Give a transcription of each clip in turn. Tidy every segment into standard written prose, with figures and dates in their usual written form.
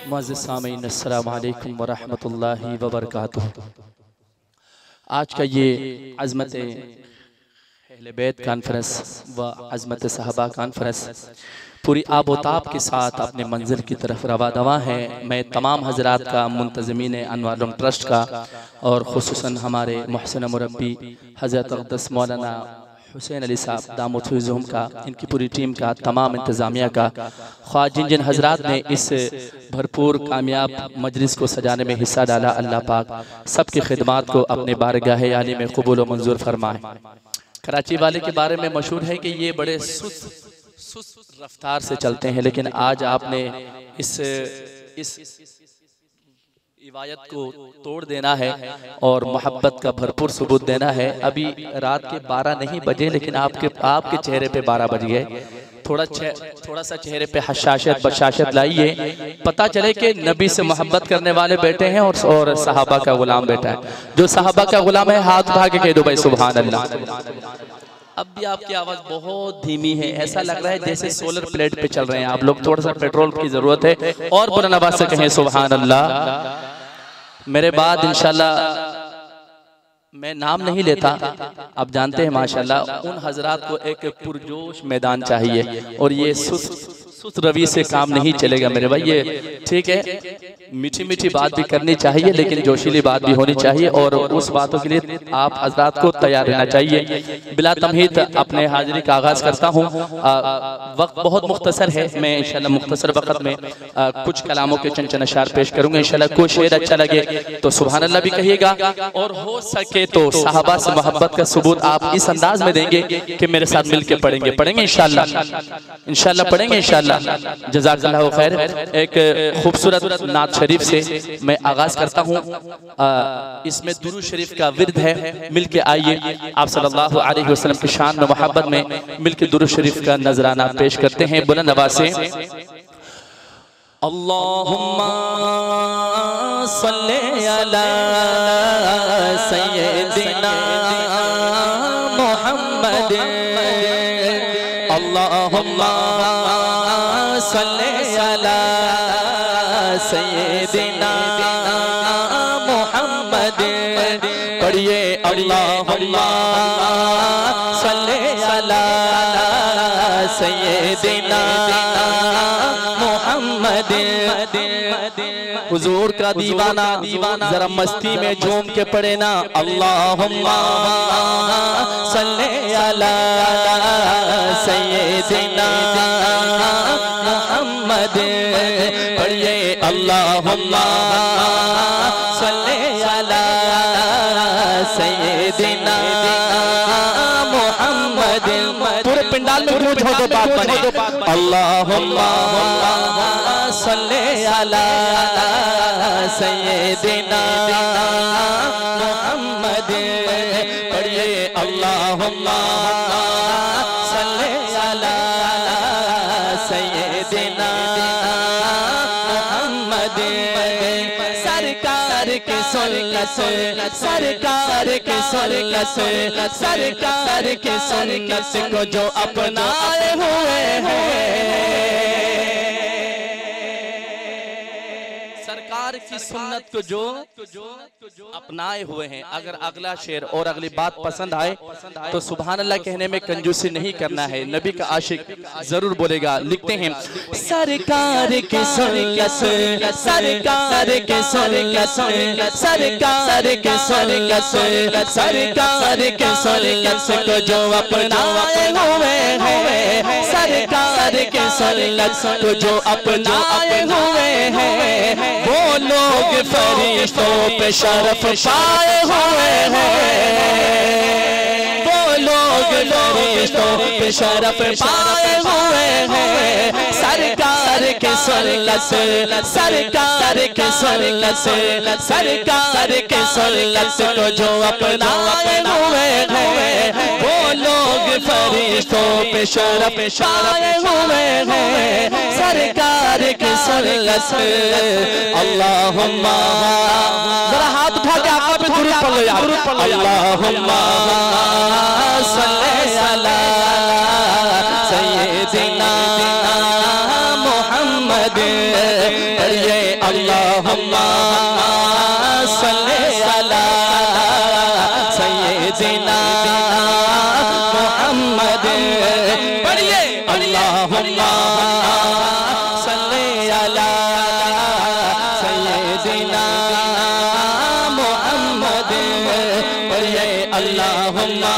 मुअज़्ज़िज़ सामीन अस्सलामु अलैकुम व रहमतुल्लाहि व बरकातुहू। आज का ये अज़मत अहले बैत कॉन्फ्रेंस व अज़मत सहाबा कॉन्फ्रेंस पूरी आबोताब के साथ अपने मंजिल की तरफ रवा दवा है। मैं तमाम हजरात का, मुंतज़मीन अनवार ट्रस्ट का और खुसूसन हमारे मुहसिन मुरब्बी हज़रत अक़दस मौलाना हुसैन अली साहब दामद फ़ैज़ुहुम का, इनकी पूरी टीम का, तमाम इंतज़ामिया का, ख्वाह जिन जिन हजरात ने इस भरपूर कामयाब मजलिस को सजाने में हिस्सा डाला, अल्लाह पाक सबकी खिदमात को अपने बारगाह आली में कबूल व मंजूर फरमाए। कराची वाले के बारे में मशहूर है कि ये बड़े सुस्त रफ्तार से चलते हैं, लेकिन आज आपने इस रिवायत को तोड़ देना है और मोहब्बत का भरपूर सबूत देना है। अभी रात के 12 नहीं बजे, लेकिन आपके चेहरे पे 12 बज गए। थोड़ा सा चेहरे पे हशाशत बशाशत लाइए, पता चले कि नबी से मोहब्बत करने वाले बैठे हैं और सहाबा का गुलाम बैठा है। जो सहाबा का गुलाम है हाथ उठा के कह दो भाई सुभान अल्लाह। अब भी आपकी आवाज़ बहुत धीमी है, ऐसा लग रहा है जैसे सोलर प्लेट पे चल रहे हैं आप लोग। थोड़ा सा पेट्रोल की जरूरत है और बुलंद आवाज़ से कहें सुभान अल्लाह। मेरे बाद इंशाल्लाह मैं नाम नहीं लेता, आप जानते हैं माशाल्लाह उन हजरात को एक पुरजोश मैदान चाहिए और ये सुस्त रवि से काम नहीं चलेगा मेरे भाई। ये ठीक है, मीठी मीठी बात भी करनी चाहिए लेकिन जोशीली बात भी होनी चाहिए और उस बातों के लिए आप हजरात को तैयार रहना चाहिए। बिला तमहीद अपने हाजिरी का आगाज करता हूँ। वक्त बहुत मुख्तसर है, मैं इंशाल्लाह मुख्तसर वक्त में कुछ कलामों के चंद अशार पेश करूंगा। इंशाल्लाह कोई शेर अच्छा लगे तो सुभान अल्लाह भी कहिएगा और हो सके तो साहबा से मोहब्बत का सबूत आप इस अंदाज में देंगे कि मेरे साथ मिलके पढ़ेंगे इंशाल्लाह पढ़ेंगे इंशाल्लाह। जज़ाकल्लाहु खैर। एक खूबसूरत नात शरीफ से मैं आगाज करता हूँ। इसमें दुरूद शरीफ का विर्द है, मिलके आइए आप सल्लल्लाहु अलैहि वसल्लम की शान में मोहब्बत में मिलके दुरूद शरीफ का नजराना पेश करते हैं बुलंद आवाज से। अल्लाहुम्मा सल्ली अला सय्यिदिना मुहम्मद, अल्लाहुम्मा सल्ली अला सय्यिदिना मुहम्मद। पढ़िए अल्लाहुम्मा सल्ली अला सय्यिदिना मुहम्मद। हुजूर का दीवाना जरा मस्ती में झूम के पढ़े ना, अल्लाहुम्मा सल्ली अला सय्यिदिना मुहम्मद। पढ़िए अल्लाहुम्मा सल्ली अला सय्यिदिना मुहम्मद। पूरे पंडाल में गूंज हो तो बात बने। अल्लाहुम्मा सल्ली अला सय्यिदिना मुहम्मद। पढ़िए अल्लाहुम्मा सल्ली अला सय्यिदिना मुहम्मद। सरकार के सुन्नत, सरकार के सुन्नत, सरकार के सुन्नत को जो अपनाए हुए हैं, सरकार की सुन्नत को जो अपनाए हुए हैं। अगर अगला शेर और अगली बात पसंद आए तो सुभान अल्लाह कहने में कंजूसी नहीं करना है, नबी का आशिक जरूर बोलेगा। लिखते हैं सरकार की सुन्नत, सरकार की सुन्नत, सरकार की सुन्नत, सरकार की सुन्नत को जो अपनाए हुए हैं, सरकार की सुन्नत को जो अपनाए हुए हैं, वो लोग फरिश्तों पे शरफ पाए हुए हैं, वो लोग फरिश्तों पे शरफ पाए हुए हैं। सरकार के सुन्नत, सरकार के सुन्नत, सरकार के सुन्नत को जो अपनाए हुए हैं, वो लोग फरिश्तों पे शरफ पाए हुए हैं। सरकार के सुन्नत। अल्लाहुम्मा, जरा हाथ उठा के आका पे दुरूद पढ़ लो यार। अल्लाहुम्मा सल्ली अला सय्यिदिना मुहम्मद। ये अल्लाहुम्मा सल्ले अला सय्यिदिना मुहम्मद। पढ़िए अल्लाहुम्मा सल्ले अला सय्यिदिना मुहम्मद। पढ़िए अल्लाहुम्मा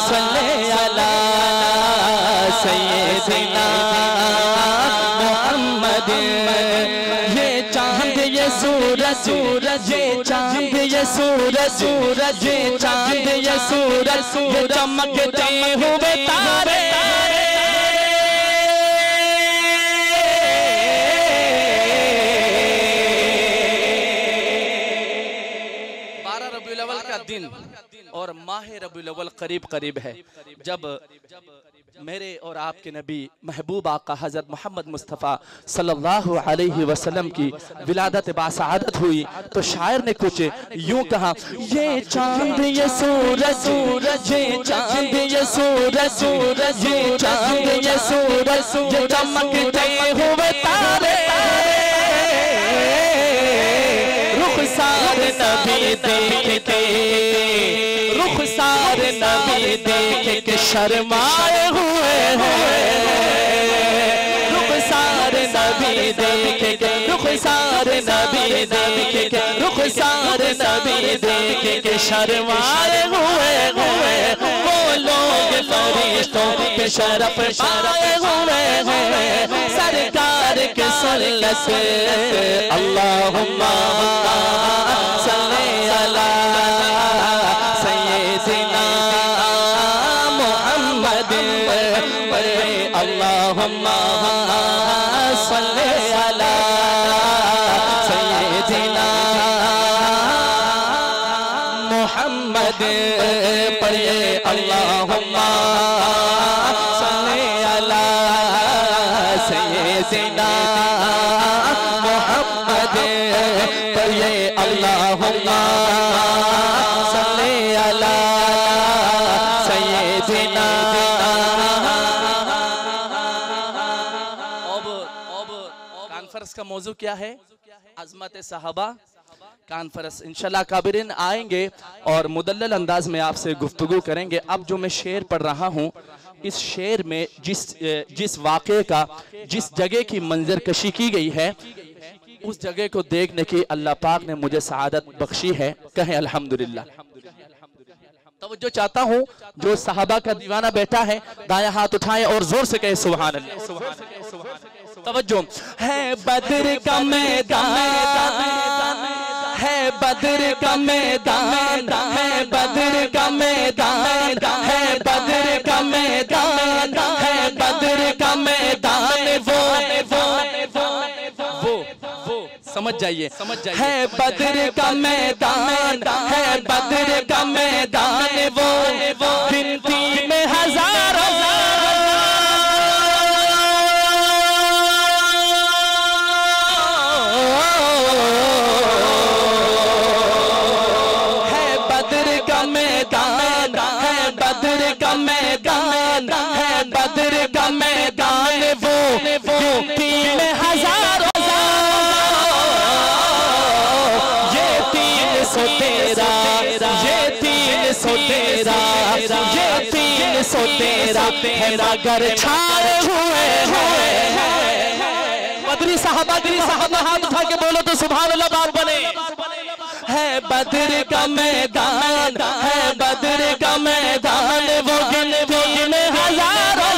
सल्ले अला सय्यिदिना मुहम्मद। ये चांद ये सूरज, ये चांद ये सूरज, ये चांद ये सूरज, ये चमकते हुए तारे 12 रबीउल अव्वल का दिन और माह रबीउल अव्वल करीब करीब है। जब मेरे और आपके नबी महबूब आका हज़रत मोहम्मद मुस्तफ़ा सल्लल्लाहु अलैहि वसल्लम की विलादत बासआदत हुई तो शायर ने कुछ यूं कहा, ये चांद ये सूरज, ये चांद ये सूरज, ये चांद ये सूरज, ये चमकते हुए तारे रुखसार नबी देखते, रुखसार नबी देख के शर्माए हुए हैं। रुखसार नबी देख के, रुखसार नबी देख के, रुखसार नबी देख के शर्माए हुए हैं। वो लोग फरिश्तों के शरफ पाए हुए हैं सरकार के सल्लत से। अल्लाहुम्मा सल्ले अला सय्यिदिना मुहम्मद। अल्लाहुम्मा सल्ले अला सय्यिदिना मुहम्मद। पढ़िए अल्लाहुम्मा सल्ले अला सय्यिदिना मुहम्मद। पढ़िए अल्लाहुम्मा सल्ले अला सय्यिदिना। अब कॉन्फ्रेंस का मौजू क्या है? अज़मत सहाबा कॉन्फ्रेंस। इंशाल्लाह काबिरीन आएंगे और मुदल्लल अंदाज में आपसे गुफ्तगू करेंगे। अब जो मैं शेर पढ़ रहा हूँ, इस शेर में जिस वाक़े का, जिस जगह की मंजर कशी की गई है, उस जगह को देखने की अल्लाह पाक ने मुझे सआदत बख्शी है। कहें अल्हम्दुलिल्लाह। तवज्जो चाहता हूँ, जो सहाबा का दीवाना बैठा है दाया हाथ उठाएं और जोर से कहे सुभान अल्लाह। तवज्जो है बद्र का मैदान, है बद्र का मैदान, है बद्र का मैदान, है बद्र का मैदान, है बद्र का मैदान। वो समझ जाइए, समझ जाइए। है बद्र का मैदान, है बद्र का मैदान। वो गिनती में हजारों मैदान, है बद्र का मैदान। वो तीन हजारों, ये 313, ये 313, ये 313 है मगर छाए हुए हैं। बद्री साहबा हाथ उठा के बोलो तो सुभान अल्लाह बात बने। है बद्र का मैदान, है बद्र का मैदान। वो गिनती में हजारों,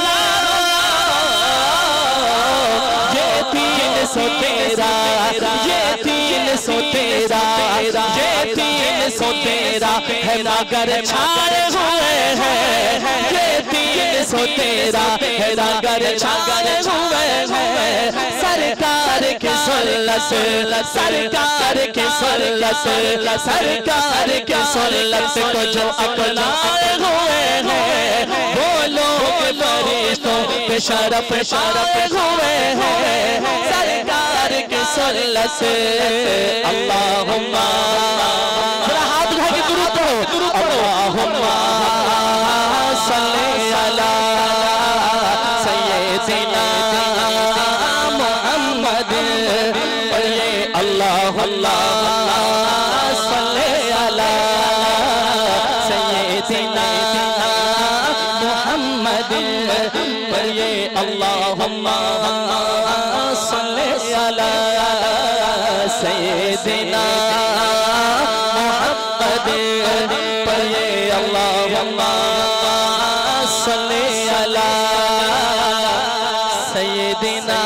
ये 313, ये 313, ये 313 है मगर छाए हुए हैं। ये 313 है मगर छाए हुए हैं सरकार के सल्लत, सरकार के सल्लत, सरकार के सल्लत को जो अपनाए हुए हैं वो लोग फरिश्तों पे शरफ पाए हुए हैं सरकार के सल्लत से। अल्लाहुम्मा, हाथ उठा के दुरूद पढ़ो। अल्लाहुम्मा सल्ले अला सय्यिदिना मुहम्मद। अल्लाहुम्मा सल्ले अला सय्यिदिना मुहम्मद। पढ़िए अल्लाहुम्मा सल्ले अला सय्यिदिना मुहम्मद। पढ़िए अल्लाहुम्मा सल्ले अला सय्यिदिना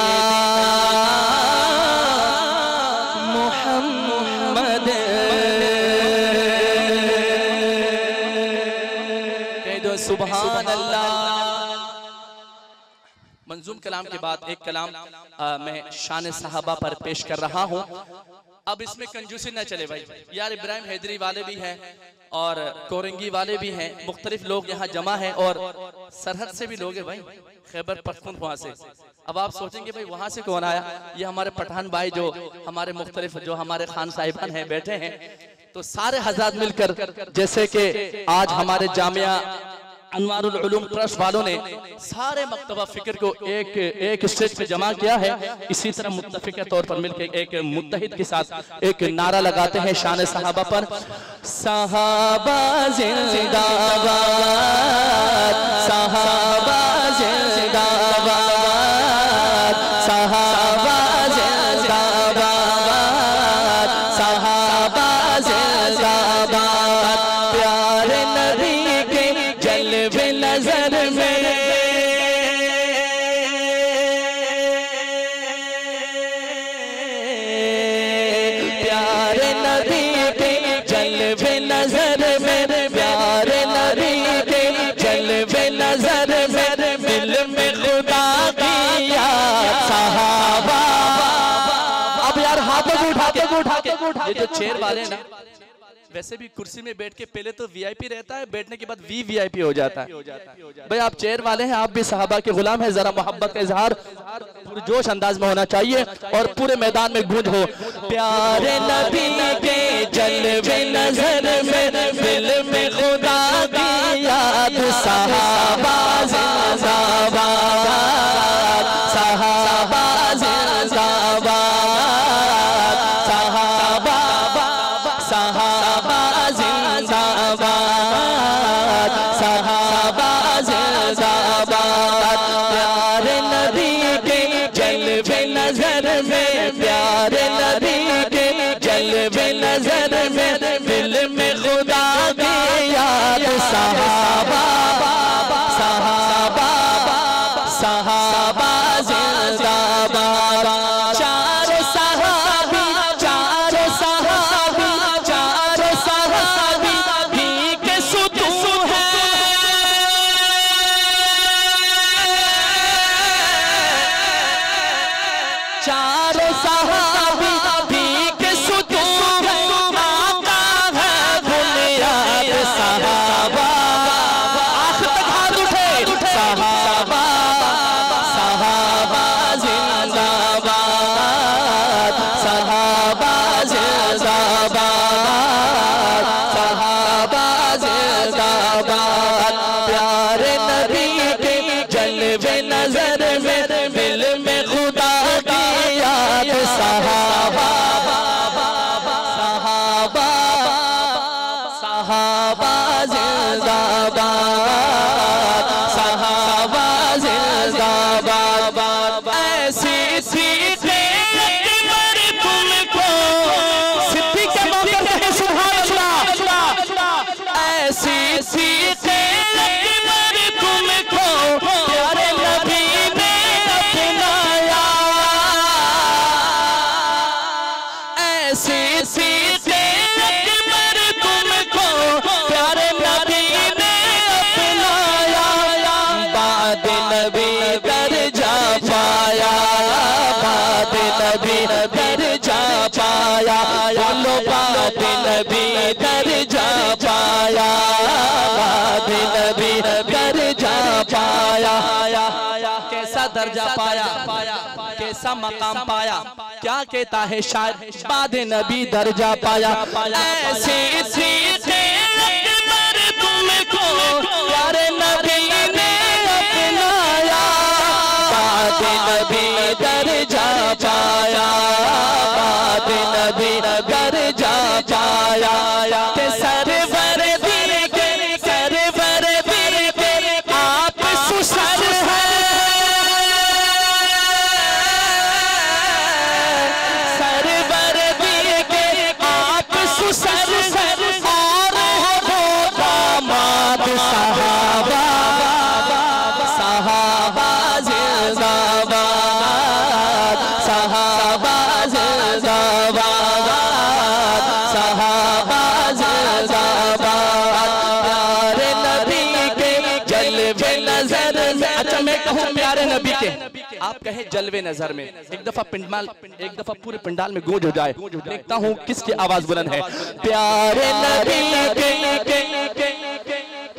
मुहम्मद। कह दो सुभान अल्लाह। मंजूम कलाम के बाद एक कलाम मैं शान सहाबा पर पेश कर रहा हूँ। अब इसमें कंजूसी न चले भाई यार, इब्राहिम हैदरी वाले भी हैं और कोरंगी वाले भी हैं, मुख्तलिफ लोग यहाँ जमा हैं और सरहद से भी लोग हैं भाई, खैबर पख्तूनख्वा से। अब आप सोचेंगे भाई वहाँ से कौन आया, ये हमारे पठान भाई जो हमारे मुख्तलिफ जो हमारे खान साहिबान हैं बैठे हैं, तो सारे हज़रात मिलकर जैसे कि आज हमारे जामिया अनवारुल उलूम ट्रस्ट वालों ने सारे मकतबा फिक्र को एक स्टेज पे जमा किया है, इसी तरह मुत्तफिक तौर पर मिलकर एक मुत्तहिद के साथ एक नारा लगाते हैं शान सहाबा पर। सहाबा जिंदाबाद, सहाबा जिंदाबाद, सहाबा जिंदाबाद, सहाबा जिंदाबाद। प्यारे नबी के जलवे नजर में प्यारे नबी के जलवे नजर में, प्यारे नबी के जलवे नजर में दिल में खुदा की याद सहाबा। अब यार हाथों को उठा के ये जो चेयर वाले ना, वैसे भी कुर्सी में बैठ के पहले तो वीआईपी रहता है, बैठने के बाद वीवीआईपी हो जाता है। भाई आप चेयर वाले हैं, आप भी सहाबा के गुलाम हैं, जरा मोहब्बत का इजहार जोश अंदाज में होना चाहिए और पूरे मैदान में गूंज हो। प्यारे नबी के जलवे नजर में दिल में खुदा की याद सहाबा जिंदाबाद, सहाबा जिंदाबाद, सहाबा सहाबा जिंदाबाद, सहाबा जिंदाबाद। प्यारे नबी के जलवे नजर में, प्यारे नबी के जलवे नजर में दिल में खुदा की याद सहाबा सहाबा सहाबा जिंदाबाद। चार सहाबी भी के सुतून है, चार सहाबी भी के सुतून है, आका है बुनियाद सहाबा। आखिर तक हाथ उठे सहाबा सहाबा जिंदाबाद, सहाबा जिंदाबाद, सहाबा जिंदाबाद। प्यारे नबी के जलवे नजर में दिल में खुदा की याद सहाबा सहाबा सहाबा जिंदाबाद, सहाबा जिंदाबाद। ऐसी सीखे तुमको सिद्धि के मौके पे है सुभान अल्लाह। ऐसी सीखे तुमको प्यारे नबी ने अपनाया, ऐसी सीखे तुमको प्यारे नबी ने अपनाया। बाद नबी दर्जा पाया, बाद नबी दर्जा पाया, बोलो बाद नबी दर्जा पाया, बाद नबी दर्जा पाया। कैसा दर्जा पाया, कैसा मकाम पाया, क्या कहता है शायर, बाद नबी दर्जा पाया। ऐसी सीखे तुमको प्यारे नबी ने अपनाया, बाद नबी दर्जा पाया, बाद आप कहे जलवे नजर में, एक दफा पूरे पंडाल में गूंज हो जाए। देखता हूँ किसकी आवाज बुलंद है। प्यारे नबी के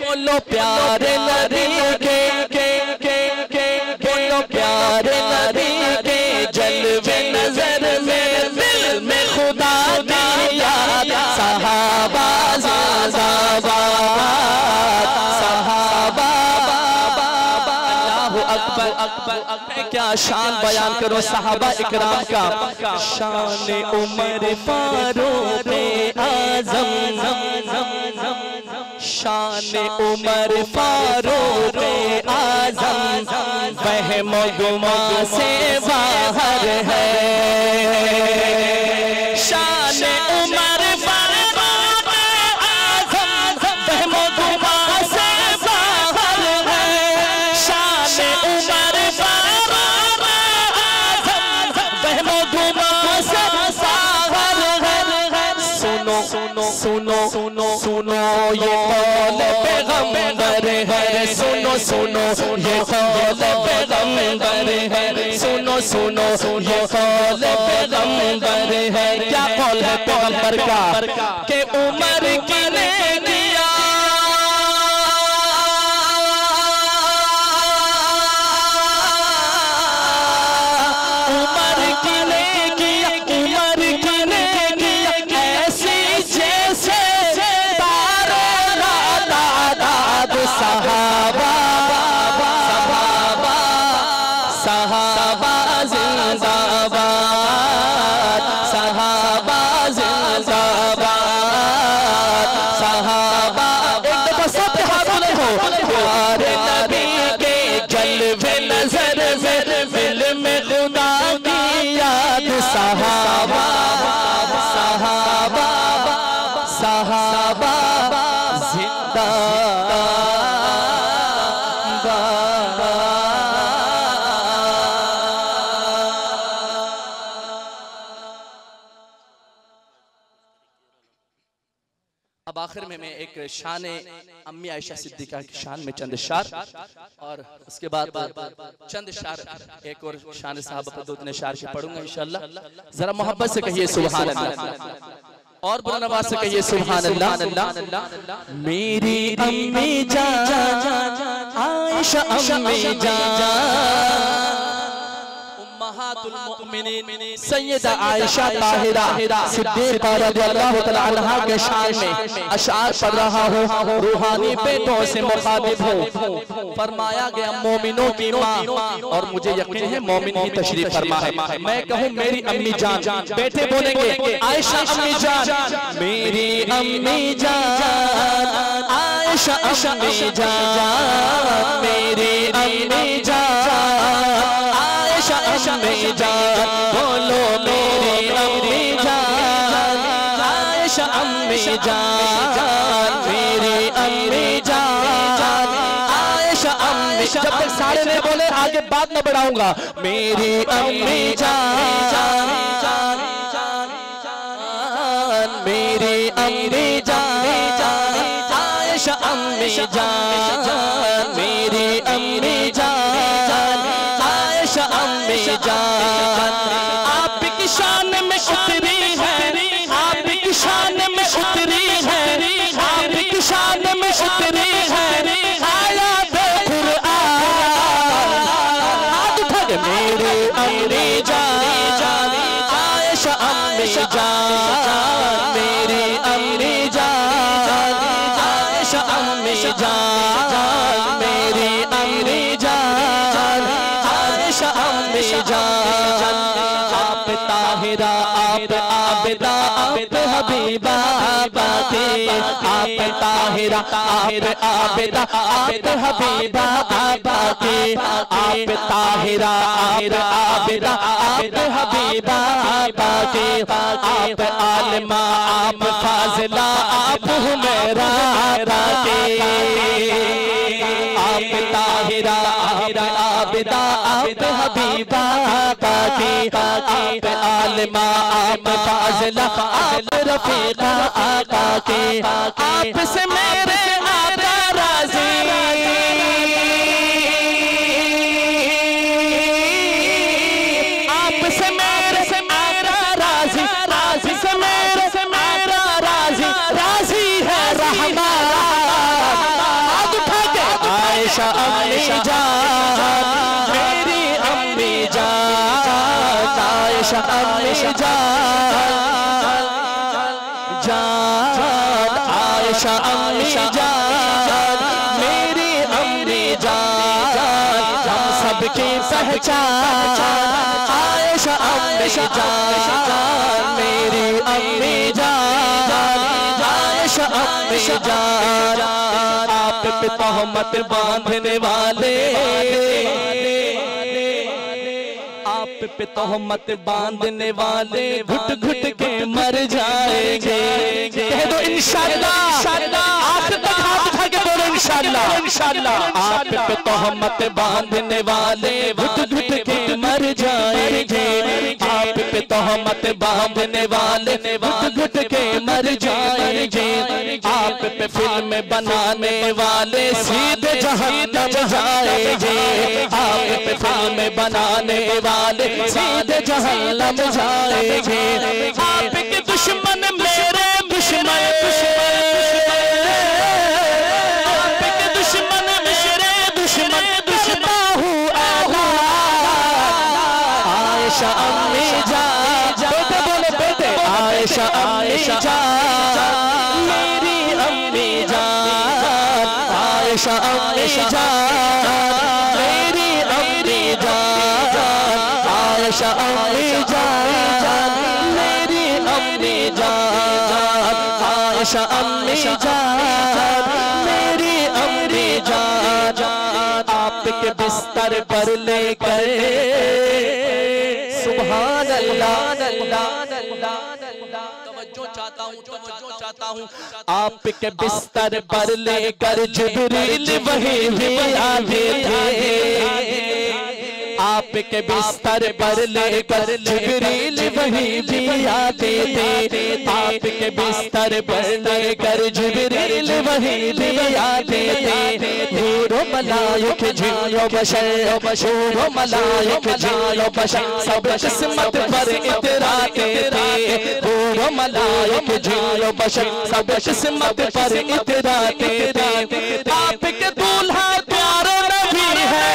बोलो, प्यारे नबी के बोलो, प्यारे नबी के जलवे नजर में दिल में खुदा दिया सहाबा अकबर क्या शान बयान करो सहाबा इकराम का। शान उमर फारूक आज़म, शान उमर फारूक आज़म वहम गुमा से बाहर है। शान उमर फारूक आज़म वहम गुमा से बाहर है। शान उमर फारूक आज़म वहम गुमा से बाहर है। सुनो सुनो सुनो सुनो सुनो ये कौल पैगंबर है। सुनो सुनो ये कौल पैगंबर है। सुनो सुनो ये कौल पैगंबर है। क्या कौल है पैगंबर का कि उमर की ने दिया उमर की ने किया, उमर की ने किया ऐसी जैसे सहाबा सहाबा जिंदाबाद, सहाबा जिंदाबाद, सहाबा। एक दफा सब हाथ बुलंद हो। प्यारे नबी के जलवे नजर में दिल में खुदा की याद सहाबा सहाबा सहाबा अब आखिर में मैं एक शान अम्मी आयशा सिद्दीका की शान में चंद शार और उसके बाद चंद शार एक और शान साहबा पर 2-3 शार से पढ़ूंगा इंशाअल्लाह। जरा मोहब्बत से कहिए सुभान अल्लाह और बुलंद आवाज से कहिए सुभान अल्लाह। मेरी अम्मी जान आयशा अम्मी जान उम्महातुल मुमिनीन सैयदा आयशा ताहिरा सिद्दीक़ा रज़ियल्लाहु तआला अन्हा के शान में अशआर पढ़ रहा हूँ। रूहानी बेटों से मुखातिब हूँ। फरमाया गया मोमिनों की माँ और मुझे यकीन है मोमिन ही तशरीफ फरमा है। मैं कहूँ मेरी अम्मी जान, बेटे बोलेंगे आयशा अम्मी जान। मेरी अम्मी जान आयशा अम्मी जान, मेरी अम्मी जान आयशा अम्मी जान। बोलो मेरी अम्मी जान आयशा अम्मी जान, मेरी अम्मी जान आयशा अम्मी। जब तक सारे नहीं बोले आगे बात न बढ़ाऊंगा। मेरी अम्मी जान मेरी अम्मी जान आयशा अम्मी जान, मेरी अम्मी जान आयशा अम्मी जान। आपकी शान में उतरी है, आपकी शान में उतरी है, आपकी शान में उतरी है आयत कुरान। हाथ उठा के मेरी अम्मी जान आयशा अम्मी जान, मेरी अम्मी जान आयशा अम्मी जान, मेरी अम्मी जान आयशा अम्मी जान। आप ताहिरा आप आबिदा आप हबीबा बाकी, आप ताहिरा आप आबिदा आप हबीबा बाकी, आप ताहिरा आप आबिदा आप हबीबा बाकी, आप आलिमा आप फाजिला आप हुमैरा बाकी। आप ताहिरा आप आबिदा आप हबीबा बाकी, आप आलिमा आप फाजिला आप रफीका आका के। आपसे मेरे आका राजी जान मेरी अम्मी जान हम सबकी पहचान आयशा अम्मी जान मेरी अम्मी जान आयशा अम्मी जान आप पे तहमत बांधने वाले आप पे तहमत बांधने वाले घुट घुट के मर जाएंगे। कह दो इंशाअल्लाह आखिर तक हाथ उठा के बोलो इंशाअल्लाह आप पे तहमत बांधने वाले घुट घुट के मर जाएंगे। आप पे तहमत बांधने वाले घुट घुट के मर जाएंगे। आप पे फिल्म बनाने वाले सीधे जहन्नम जाएंगे। आप पे फिल्म बनाने वाले सीधे जहन्नम जाएंगे। आपके दुश्मन मेरे दुश्मन आपके दुश्मन मेरे दुश्मन दुश्मन आयशा अम्मी जान बेटे बोले बेटे आयशा अम्मी जान मेरी अम्मी जान आयशा अम्मी जान मेरी अम्मी जान आयशा अम्मी जान मेरी अम्मी जान आयशा अम्मी जान मेरी अम्मी जान आपके बिस्तर पर लेकर सुभान अल्लाह तवज्जो चाहता हूँ आपके बिस्तर पर लेकर जिब्रील वहीं भी आते थे। आपके बिस्तर पर लेकर जिब्रील वहीं भी आते थे। आपके बिस्तर पर लेकर जिब्रील वहीं भी आते थे। नूरो मलाइक जिन्नो बशर बशूरो मलाइक जिन्नो बशर सब किस्मत पर इतराते थे। नूरो मलाइक जिन्नो बशर सब किस्मत पर इतराते थे। आपके दूल्हा प्यारा नबी है।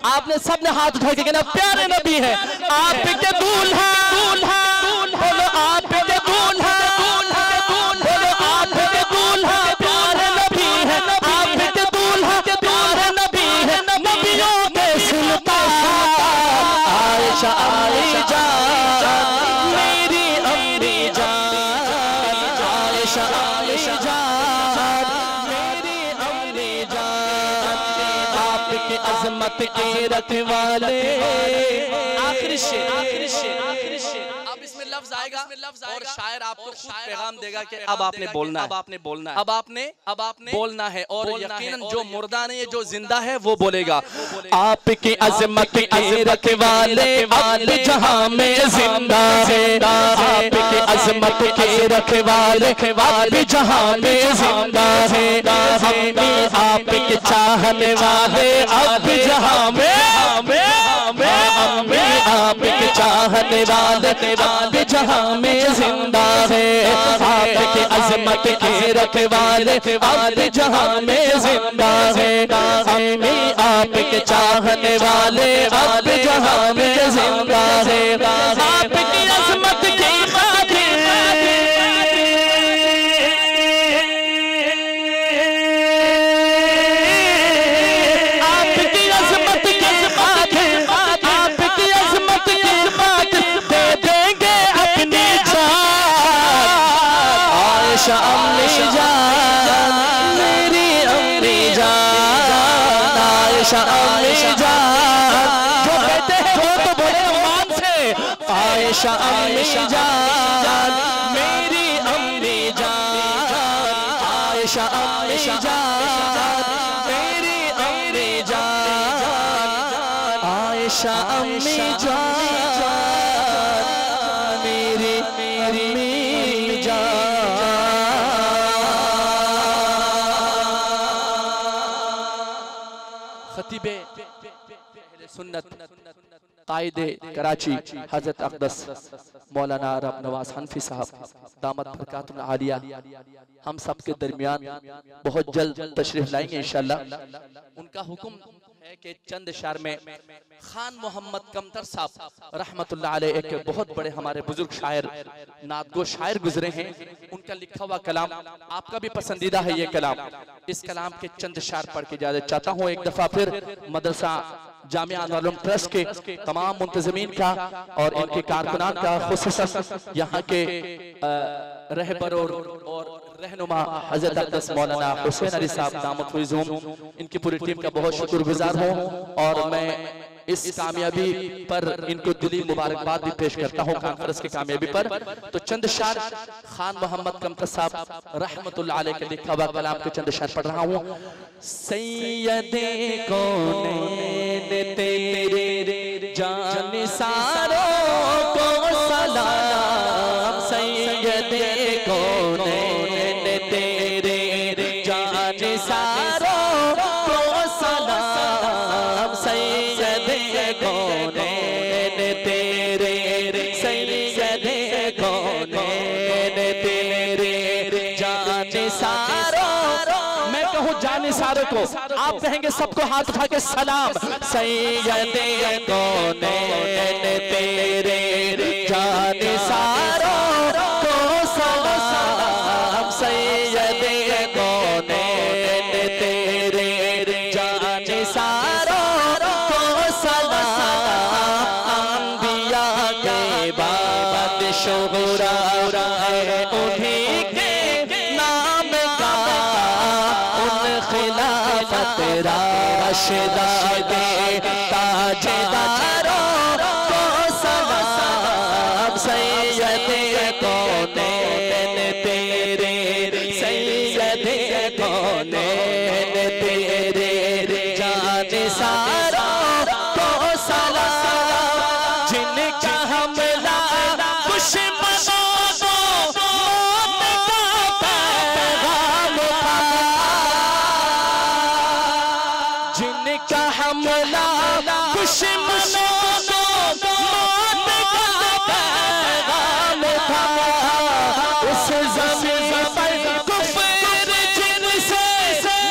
आपने सबने हाथ उठा के कहना प्यारे नबी है। आपके दूल्हा दूल्हा बोलो आपके दूल्हा बोलो आपके दूल्हा प्यारे नबी है। आपके दूल्हा दूल्हा नबी है नबियों के सुल्तान आयशा अम्मी जान मेरी अम्मी जान आयशा अम्मी जान मेरी अम्मी जान आपकी अजमत के रखवाले आखिरी शेर अब इसमें लफ्ज आएगा और शायर आपको पैगाम देगा कि अब आपने बोलना है अब आपने बोलना है और यकीनन जो मुर्दा नहीं है जो जिंदा है वो बोलेगा। आपकी अजमत के रखवाले आप जहां में जिंदा है। आपकी अजमत के रखवाले आप जहां में जिंदा है। आपके चाहने वाले आप जहां में आपके चाहने वाले आप जहां में जिंदा है। आपके अजमत के रखवाले आप जहां में जिंदा है। अम्मी आपके चाहने वाले आप जहां में जिंदा है। आपकी अजमत की आयशा अम्मी जान मेरी अम्मी जान आयशा अम्मी जान जो कहते हैं वो तो बड़े मान से आयशा अम्मी जान मेरी अम्मी जान आयशा अम्मी जान मेरी अम्मी जान आयशा अम्मी जान मेरी अम्मी जान। खतीबे सुन्नत कायदे कराची हजरत अक़दस मौलाना रब नवाज हनफी साहब दामत बरकातुल आलिया हम सब के दरमियान बहुत जल्द तशरीफ लाएंगे इंशाअल्लाह। उनका हुक्म कि चंद शार में खान मोहम्मद कमतर साहब रहमतुल्लाह अलैह एक बहुत बड़े हमारे बुजुर्ग शायर नादगो शायर गुजरे हैं। उनका लिखा हुआ कलाम आपका भी पसंदीदा है ये कलाम। इस कलाम के चंद शार पढ़ के इजाजत चाहता हूँ। एक दफा फिर मदरसा जामिया अनुल ट्रस्ट के तमाम मुंतजमीन का और इनके कारकुनान का, खुसूसन यहाँ के रहबर और रहनुमा हजरत अक़दस मौलाना हुसैन अली साहब दामत फैज़ूम, इनकी पूरी टीम का बहुत शुक्रगुजार हूँ। और मैं इस कामयाबी पर इनको दिली मुबारकबाद भी पेश करता हूँ, कॉन्फ्रेंस की कामयाबी पर। तो चंद शार खान मोहम्मद कमतर साहब रहमतुल्लाह अलैह के लिखा हुआ कलाम के चंद शार पढ़ रहा हूँ। सैयदे कौनैन तेरे जानिसारों को सलाम, सैयदे कौनैन तेरे जानिसारों को सलाम, सैयदे कौनैन तेरे, सैयदे कौनैन तेरे जानिसारों, मैं कहूँ जानिसारों को, आप कहेंगे सबको हाथ उठा के सलाम। सैयदे कौनैन तेरे जानिसारों को सलाम, सैयदे कौनैन तेरे जानिसारों को सलाम। अंबिया के बाद शुहरा है उन्हीं के नाम का, उन खिलाफत राशिदा दे ताजदारों को सलाम, सैयदे कौनैन तेरे, सैयदे कौनैन तेरे जानिसारों को सलाम। जिनका हमला दुश्मनों को मौत का पैगाम था, जिनका हमला दुश्मनों को मौत का पैगाम था, उस ज़मीन पर कुफ्र जिनसे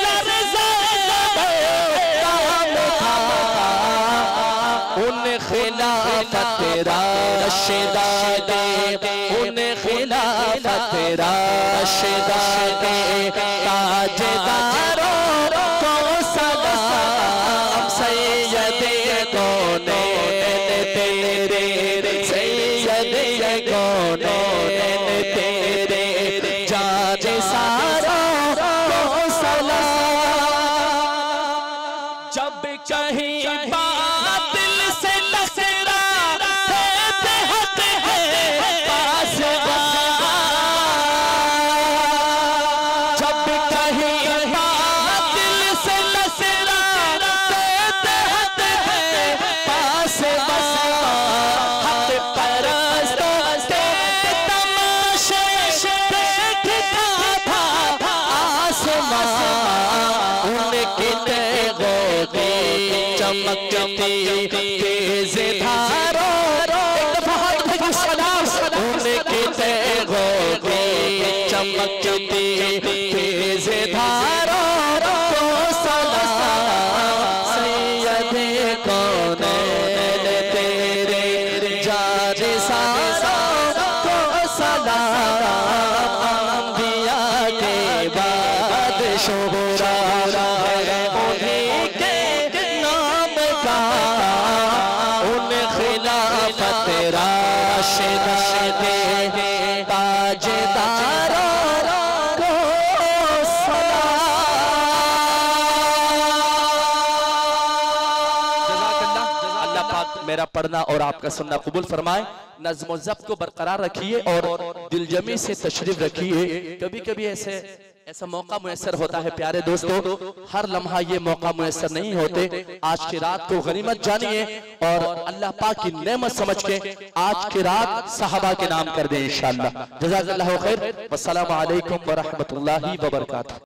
लर्ज़ा काम था, उन खिलाफत राशिदा दे, उन खिलाफत राशिदा दे ताजदारों को सलाम, सैयदे कौनैन तेरे, सैयदे कौनैन तेरे जानिसारों को सलाम। जब कहीं बातिल से लसरा देते हक है पास, जब कहीं बातिल से लसरा देते हक है पास, हक परस्तों के तमाशे देखता था आसमां, उनकी तेगों की चमकती तेज धारों, एक दफा हाथ उठाकर सलाम, उनकी तेगों की चमकती तेज धारों को सलाम, सैयदे कौनैन तेरे जानिसारों को सलाम। अंबिया के बाद शुहरा है उन्हीं के नाम का, उन खिलाफत राशिदा दे ताजदारों को सलाम। अल्लाह पाक मेरा पढ़ना और आपका सुनना कबूल फरमाए। नज़्म ज़ब्त को बरकरार रखिए और दिलजमी से तशरीफ रखिए। कभी कभी ऐसा मौका मुयस्सर होता है प्यारे दोस्तों, हर लम्हा ये मौका मुयस्सर नहीं होते। आज की रात को गनीमत जानिए और अल्लाह पाक की नेमत समझ के आज की रात सहाबा के नाम कर दें इंशाअल्लाह। जज़ाकल्लाहु खैर। वस्सलामु अलैकुम व रहमतुल्लाहि व बरकातुहू।